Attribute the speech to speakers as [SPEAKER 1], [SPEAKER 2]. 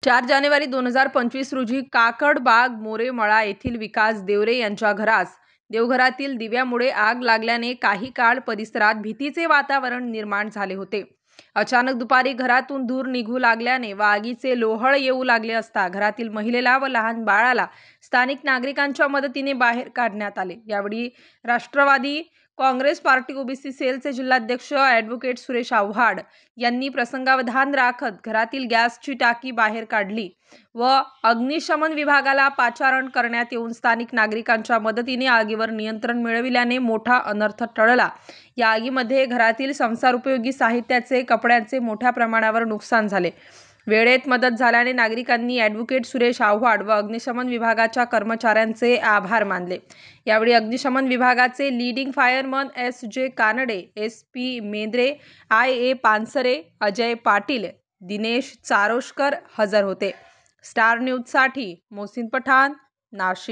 [SPEAKER 1] 4 जानेवारी 2025 रोजी काकडबाग मोरेमळा येथील विकास देवरे यांच्या घरास देवघरातील दिव्यामुळे आग लागल्याने काही काळ परिसरात भीतीचे वातावरण निर्माण झाले होते. अचानक दुपारी घरातून धूर निघू लागल्याने व आगीचे लोहळ येऊ लागले असता घरातील महिलेला व लहान बाळाला स्थानिक नागरिकांच्या मदतीने बाहेर काढण्यात आले. यावेळी राष्ट्रवादी काँग्रेस पार्टी ओबीसी सेलचे जिल्हाध्यक्ष ॲडव्होकेट सुरेश आव्हाड यांनी प्रसंगावधान राखत घरातील गॅसची टाकी बाहेर काढली व अग्निशमन विभागाला पाचारण करण्यात येऊन स्थानिक नागरिकांच्या मदतीने आगीवर नियंत्रण मिळविल्याने मोठा अनर्थ टळला. या आगीमध्ये घरातील संसारोपयोगी साहित्याचे, कपड्यांचे मोठ्या प्रमाणावर नुकसान झाले. वेळेत मदत झाल्याने नागरिकांनी ॲडव्होकेट सुरेश आव्हाड व अग्निशमन विभागाच्या कर्मचाऱ्यांचे आभार मानले. यावेळी अग्निशमन विभागाचे leading fireman S J. Kanade, S P. Mendre, I A. Pansare, Ajay Patil, Dinesh Charoshkar हजर होते. स्टार न्यूजसाठी मोहसिन पठाण, नाशिक.